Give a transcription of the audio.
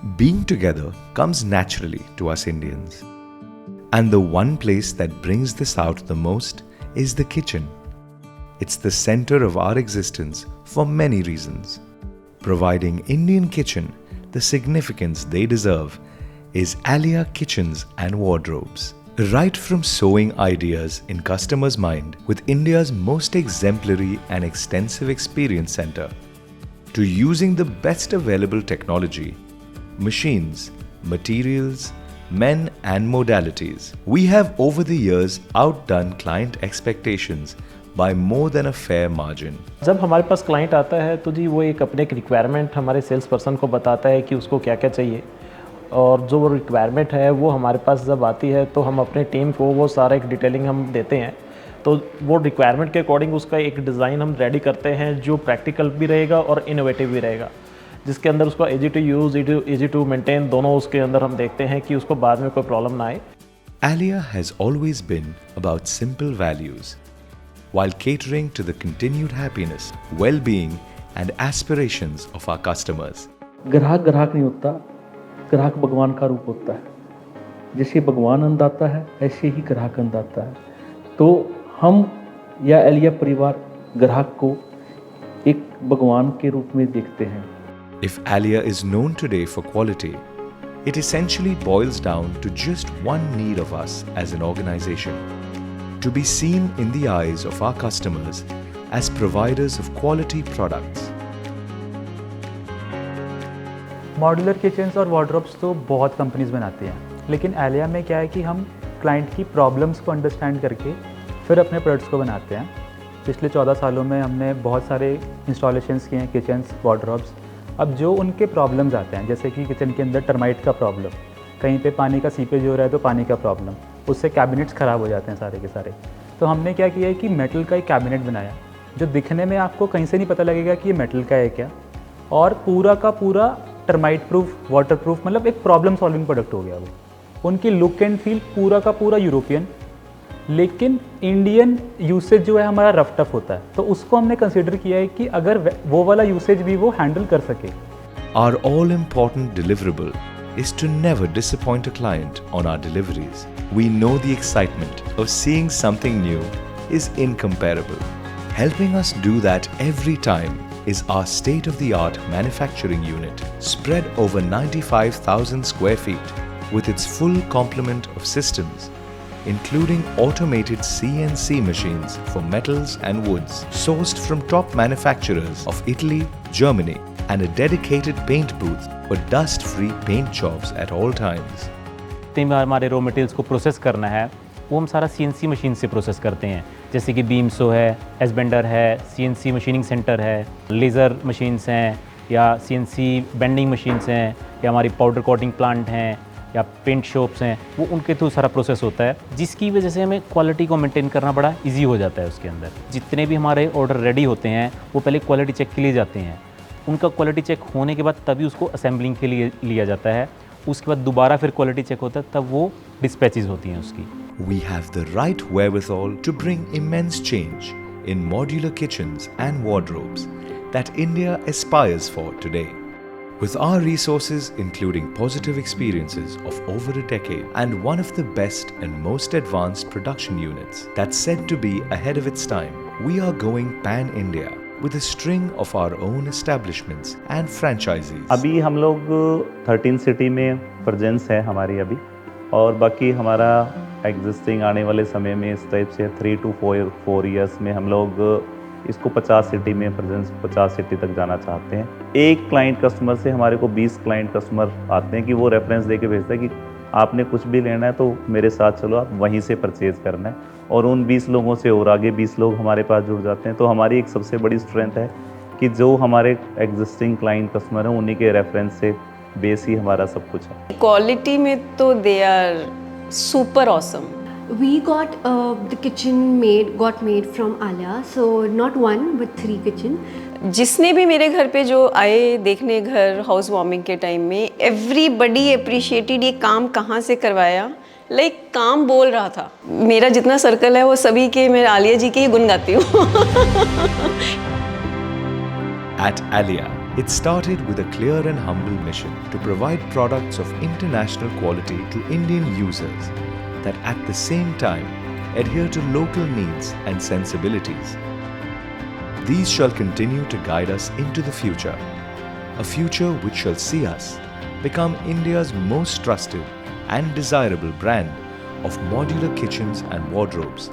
Being together comes naturally to us Indians. And the one place that brings this out the most is the kitchen. It's the center of our existence for many reasons. Providing Indian kitchen the significance they deserve is Alia Kitchens and Wardrobes. Right from sowing ideas in customers' mind with India's most exemplary and extensive experience center, to using the best available technology, machines, materials, men and modalities, we have over the years outdone client expectations by more than a fair margin. जब हमारे पास client आता है तो जी वो एक अपने एक requirement हमारे सेल्स पर्सन को बताता है कि उसको क्या क्या चाहिए, और जो वो रिक्वायरमेंट है वो हमारे पास जब आती है तो हम अपने टीम को वो सारा एक डिटेलिंग हम देते हैं। तो वो रिक्वायरमेंट के अकॉर्डिंग उसका एक डिज़ाइन हम रेडी करते हैं जो प्रैक्टिकल भी रहेगा और इनोवेटिव भी रहेगा, जिसके अंदर उसका easy to use, easy to maintain दोनों उसके अंदर हम देखते हैं कि उसको बाद में कोई प्रॉब्लम ना आए। Alia has always been about simple values, while catering to the continued happiness, well-being and aspirations of our customers. ग्राहक ग्राहक नहीं होता, ग्राहक भगवान का रूप होता है। जैसे भगवान अंदाता है ऐसे ही ग्राहक अंदाता है। तो हम या एलिया परिवार ग्राहक को एक भगवान के रूप में देखते हैं। If Alia is known today for quality, it essentially boils down to just one need of us as an organization: to be seen in the eyes of our customers as providers of quality products. Modular kitchens और wardrobes तो बहुत companies बनाती हैं, लेकिन एलिया में क्या है कि हम क्लाइंट की प्रॉब्लम्स को अंडरस्टैंड करके फिर अपने प्रोडक्ट्स को बनाते हैं। पिछले 14 सालों में हमने बहुत सारे इंस्टॉलेशंस किए हैं, किचन्स, वार्डरोब्स। अब जो उनके प्रॉब्लम्स आते हैं, जैसे कि किचन के अंदर टर्माइट का प्रॉब्लम, कहीं पे पानी का सीपेज हो रहा है तो पानी का प्रॉब्लम, उससे कैबिनेट्स ख़राब हो जाते हैं सारे के सारे। तो हमने क्या किया है कि मेटल का एक कैबिनेट बनाया जो दिखने में आपको कहीं से नहीं पता लगेगा कि ये मेटल का है क्या, और पूरा का पूरा टर्माइट प्रूफ, वाटर प्रूफ, मतलब एक प्रॉब्लम सॉल्विंग प्रोडक्ट हो गया वो। उनकी लुक एंड फील पूरा का पूरा यूरोपियन, लेकिन इंडियन यूसेज जो है हमारा रफ टफ होता है, तो उसको हमने कंसिडर किया है कि अगर वो वाला यूसेज भी वो हैंडल कर सके। Our all important deliverable is to never disappoint a client on our deliveries. We know the excitement of seeing something new is incomparable. Helping us do that every time is our state-of-the-art manufacturing unit spread over 95,000 square feet with its full complement of systems, including automated CNC machines for metals and woods sourced from top manufacturers of Italy, Germany, and a dedicated paint booth for dust-free paint jobs at all times. जितने भी हमारे raw materials को process करना है वो हम सारा CNC machine से प्रोसेस करते हैं, जैसे कि बीमसो है, एसबेंडर है, CNC मशीनिंग सेंटर है, लेज़र मशीन्स हैं, या CNC बेंडिंग मशीन्स हैं, या हमारी पाउडर कोटिंग प्लांट हैं, या पेंट शॉप्स हैं, वो उनके थ्रू सारा प्रोसेस होता है, जिसकी वजह से हमें क्वालिटी को मेंटेन करना बड़ा इजी हो जाता है। उसके अंदर जितने भी हमारे ऑर्डर रेडी होते हैं वो पहले क्वालिटी चेक के लिए जाते हैं। उनका क्वालिटी चेक होने के बाद तभी उसको असेंबलिंग के लिए लिया जाता है। उसके बाद दोबारा फिर क्वालिटी चेक होता है, तब वो डिस्पैचेज होती हैं उसकी। We have the right wherewithal to bring immense change in modular kitchens and wardrobes that India aspires for today. With our resources including positive experiences of over a decade and one of the best and most advanced production units that's said to be ahead of its time, we are going pan-India with a string of our own establishments and franchisees. अभी हम लोग 13 city में presence है हमारी अभी, और बाकी हमारा एग्जिस्टिंग आने वाले समय में इस टाइप से 3 to 4 ईयर्स में हम लोग इसको 50 सिटी में प्रेजेंस 50 सिटी तक जाना चाहते हैं। एक क्लाइंट कस्टमर से हमारे को 20 क्लाइंट कस्टमर आते हैं कि वो रेफरेंस दे के भेजता है कि आपने कुछ भी लेना है तो मेरे साथ चलो, आप वहीं से परचेज़ करना है, और उन 20 लोगों से और आगे 20 लोग हमारे पास जुड़ जाते हैं। तो हमारी एक सबसे बड़ी स्ट्रेंथ है कि जो हमारे एग्जिस्टिंग क्लाइंट कस्टमर हैं उन्हीं के रेफरेंस से बेस ही हमारा सब कुछ है। क्वालिटी में तो they are super awesome. We got the kitchen got made from Alia, so not one but 3 kitchen. जिसने भी मेरे घर पे जो आए देखने घर हाउस वार्मिंग के टाइम में, एवरीबडी अप्रिशिएटेड ये काम कहाँ से करवाया, लाइक काम बोल रहा था। मेरा जितना सर्कल है वो सभी के, मैं आलिया जी के ही गुन गाती हूँ। At Alia, It started with a clear and humble mission to provide products of international quality to Indian users that at the same time adhere to local needs and sensibilities. These shall continue to guide us into the future, a future which shall see us become India's most trusted and desirable brand of modular kitchens and wardrobes